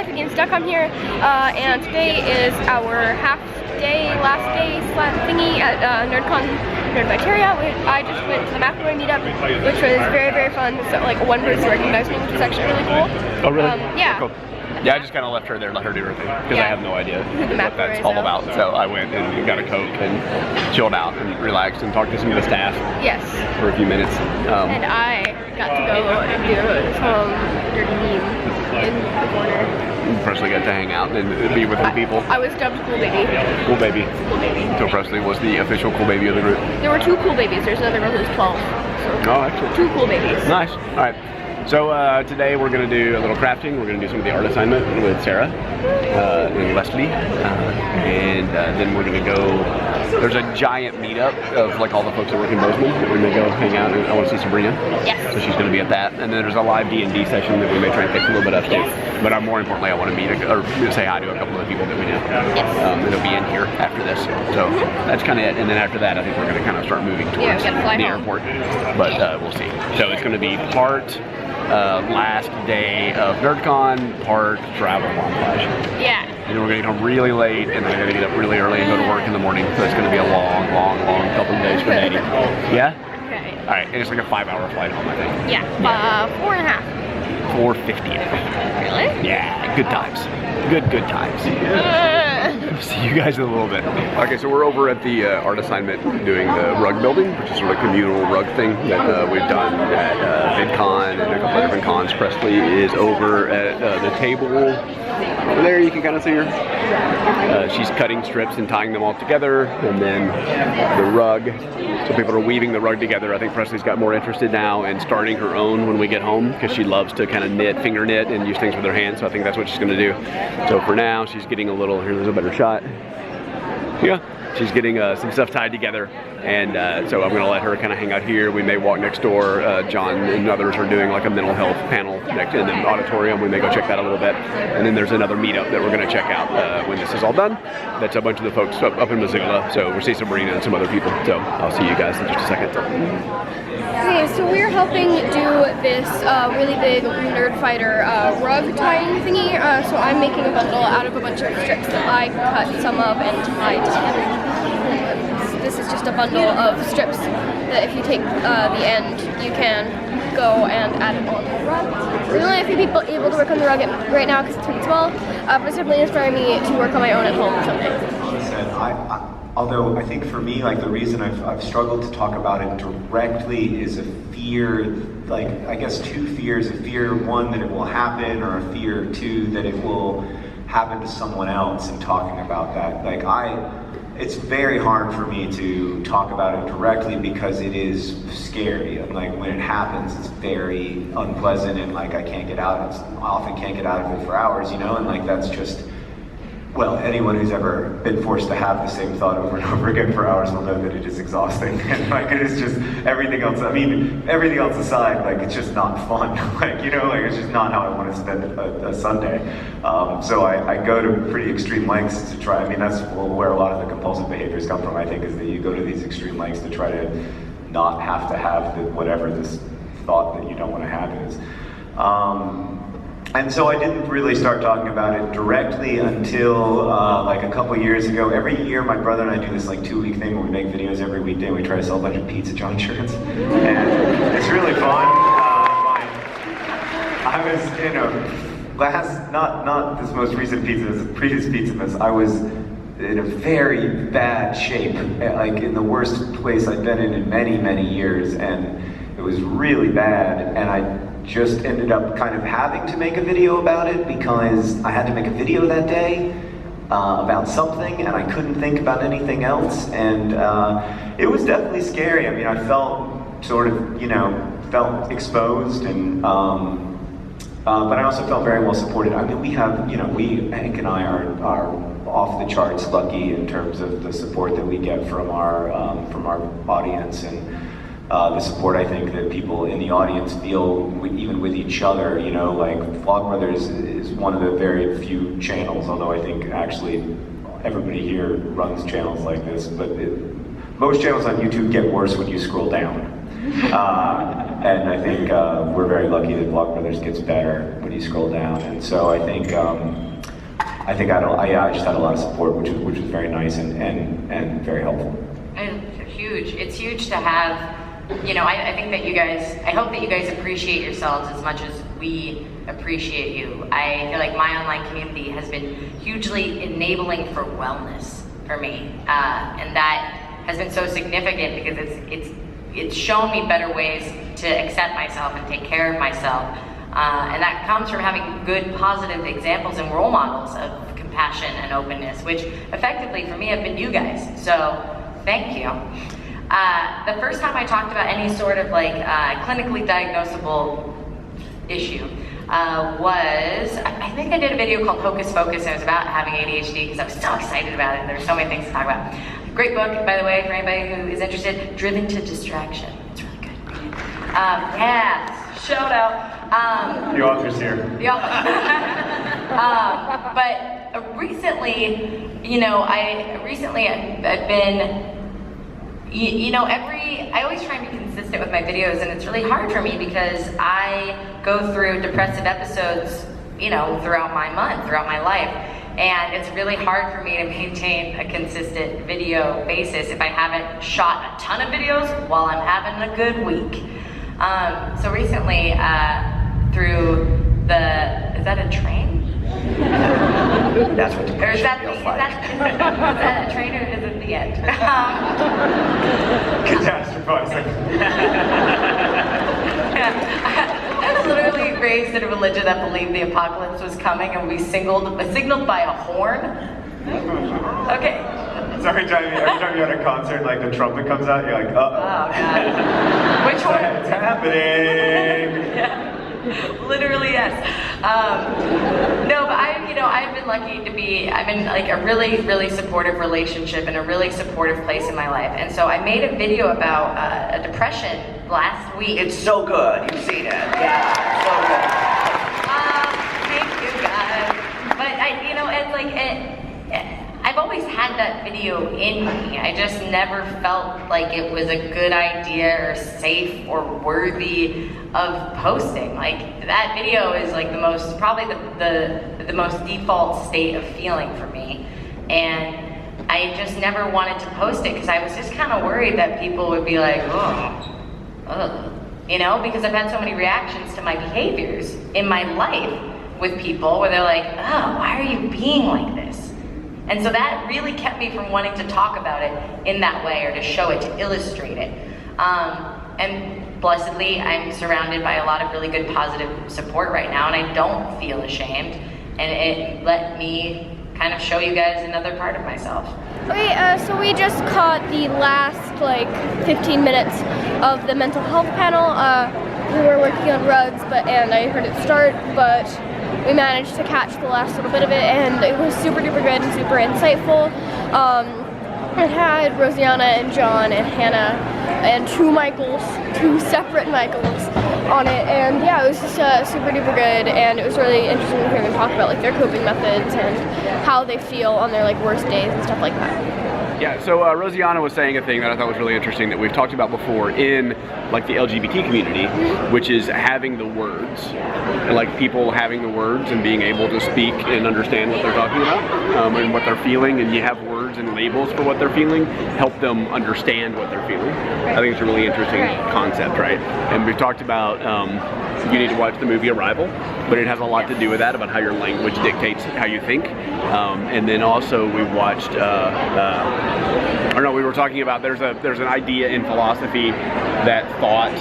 ActOutGames.com here, and today is our last day thingy at Nerdcon Nerdfighteria. I just went to the MFA meetup, which was very, very fun. So like one person recognized me, which was actually really cool. Oh really? Yeah. Cool. Yeah, I just kind of left her there, let her do her thing, because I have no idea what that's all about. So I went and got a Coke and chilled out and relaxed and talked to some of the staff. Yes. For a few minutes. And I got to go and do some dirty meme in the corner. Presley got to hang out and be with other people. I was dubbed Cool Baby. Cool Baby. Cool Baby. So Presley was the official Cool Baby of the group. There were 2 Cool Babies. There's another girl who's 12. So oh, excellent. 2 Cool Babies. Nice. All right. So today we're going to do a little crafting. We're going to do some of the art assignment with Sarah and Leslie, and then we're going to go. There's a giant meetup of like all the folks that work in Bozeman that we may go hang out, and I want to see Sabrina. Yes. So she's going to be at that, and then there's a live D&D session that we may try and fix a little bit of too. Yes. But more importantly, I want to meet or say hi to a couple of the people that we know. Yes. That'll be in here after this. So that's kind of it, and then after that, I think we're going to kind of start moving towards the airport. But we'll see. So it's going to be part. Last day of Nerdcon, part travel montage. Yeah. And then we're gonna get home really late, and then we're gonna get up really early and go to work in the morning. So it's gonna be a long couple of days for dating. Yeah? Okay. All right, and it's like a 5-hour flight home, I think. Yeah. 4.5. 4:50. Really? Yeah. Good times. Good times. See you guys in a little bit. Okay, so we're over at the art assignment doing the rug building, which is sort of a communal rug thing that we've done at VidCon and a couple of different cons. Presley is over at the table over there. You can kind of see her. She's cutting strips and tying them all together, and then the rug. So people are weaving the rug together. I think Presley's got more interested now in starting her own when we get home, because she loves to kind of finger knit, and use things with her hands. So I think that's what she's going to do. So for now, she's getting a little. Here's a better shot. Yeah, she's getting some stuff tied together, and so I'm going to let her kind of hang out here. We may walk next door. John and others are doing like a mental health panel next in the auditorium. We may go check that a little bit, and then there's another meetup that we're going to check out when this is all done. That's a bunch of the folks up in Missoula. So we'll see Sabrina and some other people. So I'll see you guys in just a second. Okay, so we're helping do this really big nerd fighter rug tying thingy. So I'm making a bundle out of a bunch of strips that I cut some of and tied together. This is just a bundle of strips that if you take the end, you can go and add it on the rug. There's only a few people able to work on the rug right now because it's pretty small, but it's definitely inspiring me to work on my own at home someday. Although I think for me, like the reason I've struggled to talk about it directly is a fear, like I guess 2 fears, a fear 1 that it will happen, or a fear 2 that it will happen to someone else, and talking about that. Like it's very hard for me to talk about it directly because it is scary, and like when it happens, it's very unpleasant, and like I often can't get out of it for hours, you know, and like that's just, well, anyone who's ever been forced to have the same thought over and over again for hours will know that it is exhausting. And like it is just everything else, I mean, everything else aside, like it's just not fun. Like, you know, like it's just not how I want to spend a Sunday. So I go to pretty extreme lengths to try, I mean, that's where a lot of the compulsive behaviors come from, I think, is that you go to these extreme lengths to try to not have to have whatever this thought that you don't want to have is. And so I didn't really start talking about it directly until like a couple years ago. Every year my brother and I do this like 2-week thing where we make videos every weekday. We try to sell a bunch of Pizza John shirts, and it's really fun. I was, you know, not this most recent pizza, this previous Pizza Fest, I was in a very bad shape, like in the worst place I'd been in many years, and it was really bad, and I just ended up kind of having to make a video about it because I had to make a video that day about something, and I couldn't think about anything else, and it was definitely scary. I mean, I felt sort of, you know, felt exposed, and but I also felt very well supported. I mean, we have, you know, Hank and I are off the charts lucky in terms of the support that we get from our audience, and the support I think that people in the audience feel even with each other. You know, like Vlogbrothers is one of the very few channels, although I think actually everybody here runs channels like this, but most channels on YouTube get worse when you scroll down. And I think we're very lucky that Vlogbrothers gets better when you scroll down. And so I think I just had a lot of support, which was very nice and very helpful. It's huge. It's huge to have. You know, I think that you guys, I hope that you guys appreciate yourselves as much as we appreciate you. I feel like my online community has been hugely enabling for wellness for me, and that has been so significant because it's shown me better ways to accept myself and take care of myself, and that comes from having good, positive examples and role models of compassion and openness, which effectively for me have been you guys. So thank you. The first time I talked about any sort of like clinically diagnosable issue was, I think I did a video called Hocus Focus, and it was about having ADHD because I was so excited about it. There's so many things to talk about. Great book, by the way, for anybody who is interested, Driven to Distraction. It's really good. Yeah, shout out. The author's here. The author. But recently, you know, I've been, you know, I always try and be consistent with my videos, and it's really hard for me because I go through depressive episodes, you know, throughout my month, throughout my life, and it's really hard for me to maintain a consistent video basis if I haven't shot a ton of videos while I'm having a good week. So recently, through is that a train? That's what Or is that, feels like. is that a train or is it the end? Catastrophizing. I was literally raised in a religion that believed the apocalypse was coming and we signaled by a horn. Okay. So every time you're at a concert, like the trumpet comes out, you're like, uh-oh. Oh God. Which horn? It's happening. Yeah. Literally, yes. No, but I've been lucky to be, I'm in like a really, really supportive relationship and a really supportive place in my life. And so I made a video about a depression last week. It's so good. You've seen it. Yeah, so good. Thank you, guys. But it's like, I've always had that video in me. I just never felt like it was a good idea or safe or worthy of posting. Like that video is like probably the most default state of feeling for me. And I just never wanted to post it because I was just kind of worried that people would be like, because I've had so many reactions to my behaviors in my life with people where they're like, oh, why are you being like this? And so that really kept me from wanting to talk about it in that way or to show it, to illustrate it. And blessedly, I'm surrounded by a lot of really good positive support right now, and I don't feel ashamed. And it let me kind of show you guys another part of myself. Okay, so we just caught the last 15 minutes of the mental health panel. We were working on rugs, and I heard it start, but we managed to catch the last little bit of it, and it was super duper good and super insightful. It had Rosianna and John and Hannah and two separate Michaels on it, and yeah, it was just super duper good, and it was really interesting to hear them talk about their coping methods and how they feel on their worst days and stuff like that. Yeah, so Rosianna was saying a thing that I thought was really interesting that we've talked about before in the LGBT community, which is having the words, and people having the words and being able to speak and understand what they're talking about and what they're feeling, and you have words and labels for what they're feeling, help them understand what they're feeling. I think it's a really interesting concept, right? And we've talked about you need to watch the movie Arrival, but it has a lot to do with that, about how your language dictates how you think. And then also we watched, we were talking about there's an idea in philosophy that thought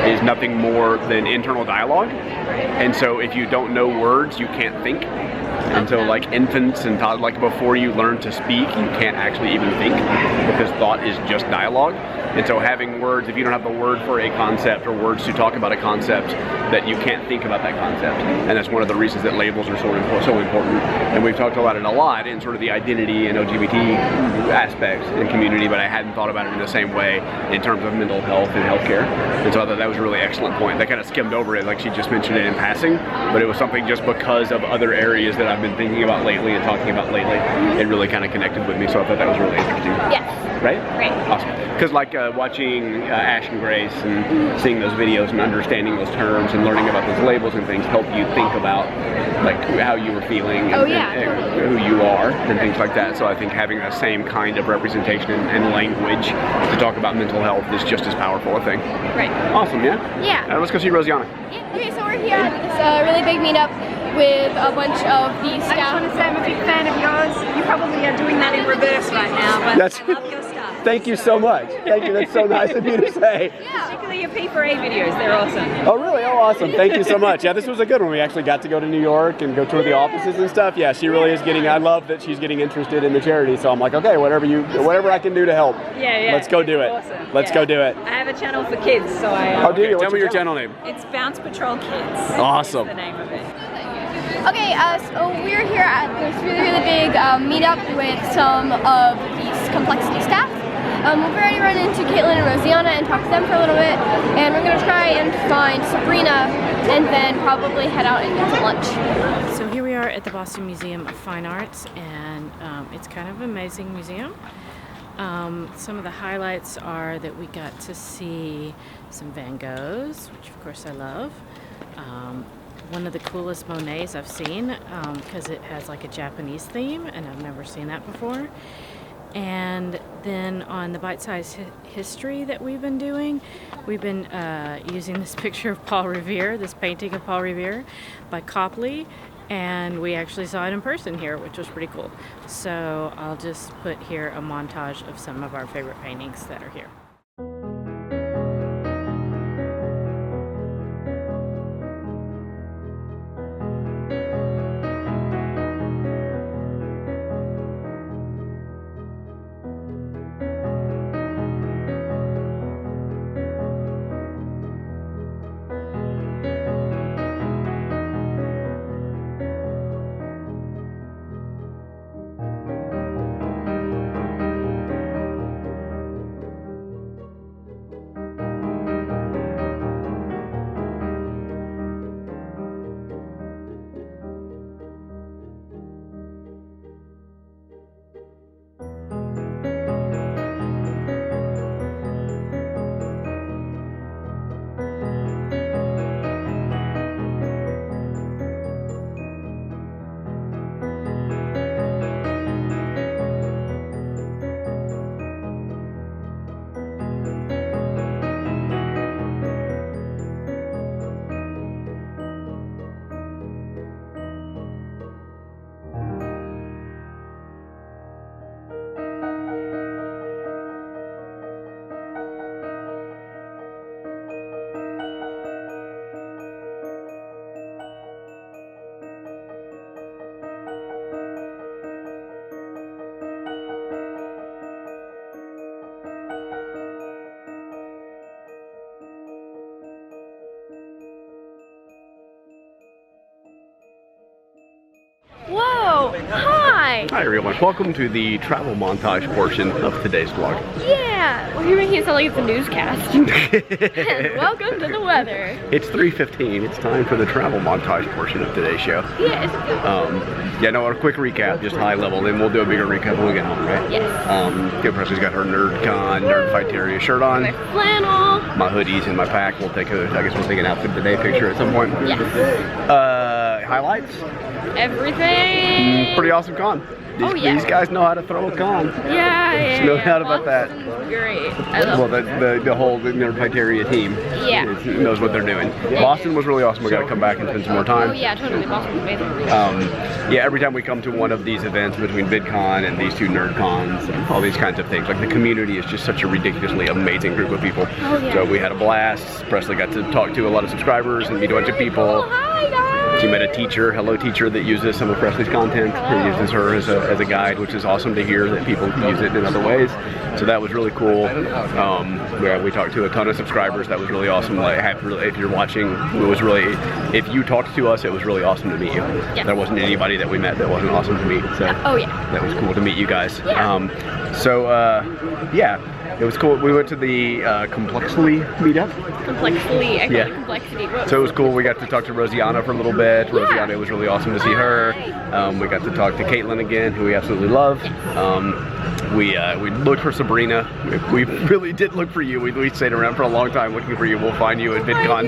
is nothing more than internal dialogue. And so if you don't know words, you can't think. And so infants and toddlers, before you learn to speak, you can't actually even think, because thought is just dialogue. And so having words, if you don't have the word for a concept or words to talk about a concept, that you can't think about that concept. And that's one of the reasons that labels are so important. And we've talked about it a lot in sort of the identity and LGBT aspects in community, but I hadn't thought about it in the same way in terms of mental health and healthcare. And so I thought that was a really excellent point. That kind of skimmed over it, she just mentioned it in passing, but it was something just because of other areas that I've I've been thinking about lately and talking about lately. It really kind of connected with me, so I thought that was really interesting. Yes. Right? Great. Awesome. Because like watching Ash and Grace and seeing those videos and understanding those terms and learning about those labels and things help you think about like how you were feeling and, and who you are and things like that. So I think having the same kind of representation and language to talk about mental health is just as powerful a thing. Right. Awesome, yeah? Yeah. Let's go see Rosianna. Yeah. Okay, so we're here at this really big meetup with a bunch of the staff. I just want to say I'm a big fan of yours. You probably are doing that in reverse right now, but That's, I love your stuff. Thank you so much. Thank you. That's so nice of you to say. Yeah. Particularly your P4A videos, they're awesome. Oh, really? Oh, awesome. Thank you so much. Yeah, this was a good one. We actually got to go to New York and go tour the offices and stuff. Yeah, she really is getting, I love that she's getting interested in the charity. So I'm like, okay, whatever I can do to help. Yeah. Let's go do it. Awesome. Let's go do it. I have a channel for kids, so I... Oh, do you? Tell me your channel name. It's Bounce Patrol Kids. Awesome. That's the name of it. Okay, so we're here at this really big meetup with some of the Complexity staff. We've already run into Caitlin and Rosianna and talked to them for a little bit, and we're going to try and find Sabrina and then probably head out and get some lunch. So here we are at the Boston Museum of Fine Arts, and it's kind of an amazing museum. Some of the highlights are that we got to see some Van Goghs, which of course I love. One of the coolest Monets I've seen because it has like a Japanese theme, and I've never seen that before. And then on the bite-sized history that we've been doing, we've been using this picture of Paul Revere, this painting of Paul Revere by Copley, and we actually saw it in person here, which was pretty cool. So I'll just put here a montage of some of our favorite paintings that are here. Whoa! Hi! Hi everyone. Welcome to the travel montage portion of today's vlog. Yeah! Well, you're making it sound like it's a newscast. And welcome to the weather. It's 3:15. It's time for the travel montage portion of today's show. Yeah, it's Yeah, no, a quick recap, just high level, then we'll do a bigger recap when we get home, right? Yes. Good Presley's got her Nerdcon Nerdfighteria shirt on. My flannel. My hoodies and my pack. I guess we'll take an outfit today picture at some point. Yes. Highlights? Everything. Pretty awesome con. These guys know how to throw a con. Yeah. No doubt about that. Great. I love the whole Nerdfighteria team knows what they're doing. Boston was really awesome. We got to come back and spend some more time. Oh yeah, totally. Boston was amazing. Yeah, every time we come to one of these events between VidCon and these two Nerdcons and all these kinds of things, like the community is just such a ridiculously amazing group of people. Oh, yeah. So we had a blast. Presley got to talk to a lot of subscribers and meet a bunch of people. Oh, hi guys. She met a teacher, hello teacher, that uses some of Presley's content, who uses her as a guide, which is awesome to hear that people use it in other ways. So that was really cool. We talked to a ton of subscribers. That was really awesome. Like, if you're watching, if you talked to us, it was really awesome to meet you. Yeah. There wasn't anybody that we met that wasn't awesome to meet. So oh yeah. that was cool to meet you guys. Yeah. Yeah. It was cool. We went to the Complexly meetup. Complexly, I call Yeah. it complexity. Whoops. So it was cool. We got to talk to Rosianna for a little bit. Rosianna, it was really awesome to see her. We got to talk to Caitlin again, who we absolutely love. We looked for Sabrina. We really did look for you. We stayed around for a long time looking for you. We'll find you at VidCon.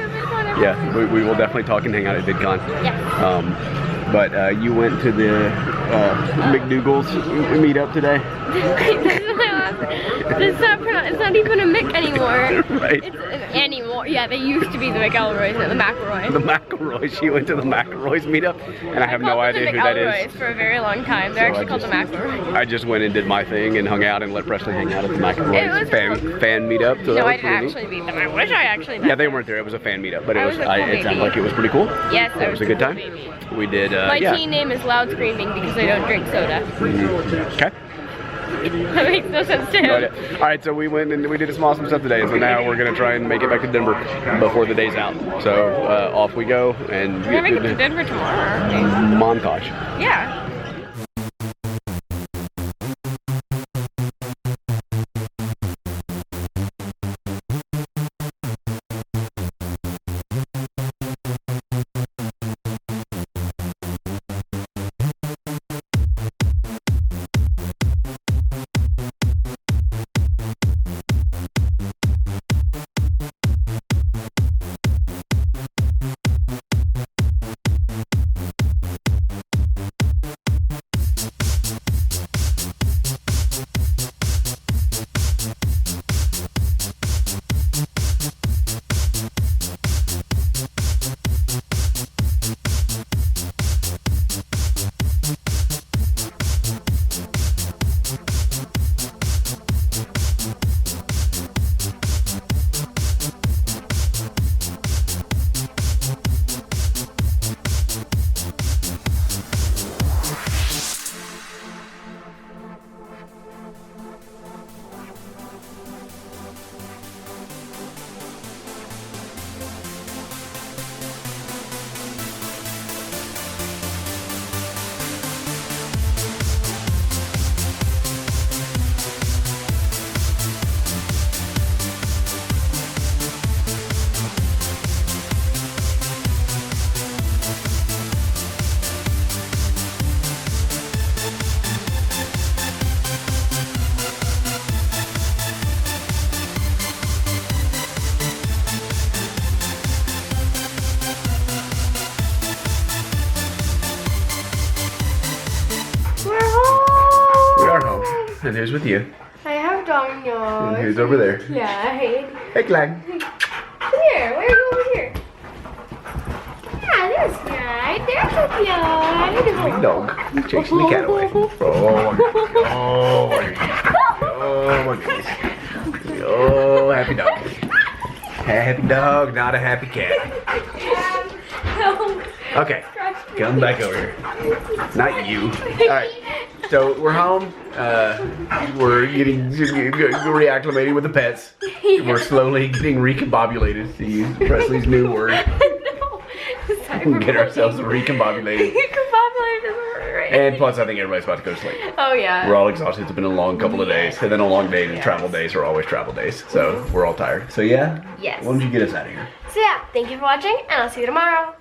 Yeah, we will definitely talk and hang out at VidCon. Yes. But you went to the McDougal's meetup today. It's not even a Mick anymore. Right. It's anymore. Yeah, they used to be the McElroys and the McElroy. The McElroys. She went to the McElroys meetup, and I have no idea who that is. For a very long time. They're actually called the McElroys. I just went and did my thing and hung out and let Presley hang out at the McElroys fan meetup. So No, that I was didn't pretty actually meet them. I wish I actually met Yeah, they them. weren't there. It was a fan meetup, but I it was a cool it sounded baby. like it was pretty cool. Yes, It was a good time. Baby. We did. My yeah. teen name is Loud Screaming because I don't drink soda. Okay. That makes no sense to him. All right, so we went and we did some awesome stuff today. So now we're gonna try and make it back to Denver before the day's out. So off we go and We're gonna make it to Denver tomorrow, aren't we? Montage. Yeah. And who's with you? I have dominoes. And who's over there? Yeah, hey. Hey, Clang. Come here. Where are you over here? Yeah, there's Clyde. There's a Clyde. Big dog. He's chasing the cat away. Oh my goodness. Oh my goodness. Oh my goodness. Oh, happy dog. Happy dog, not a happy cat. Okay, come back over here. Not you. Alright, so we're home. We're getting reacclimated with the pets. We're slowly getting recombobulated, to use Presley's new word. Get ourselves recombobulated. Recombobulated is a word, right? And plus, I think everybody's about to go to sleep. Oh, yeah. We're all exhausted. It's been a long couple of days. And then a long day, and travel days are always travel days. So we're all tired. So yeah? Yes. Why don't you get us out of here? So yeah, thank you for watching, and I'll see you tomorrow.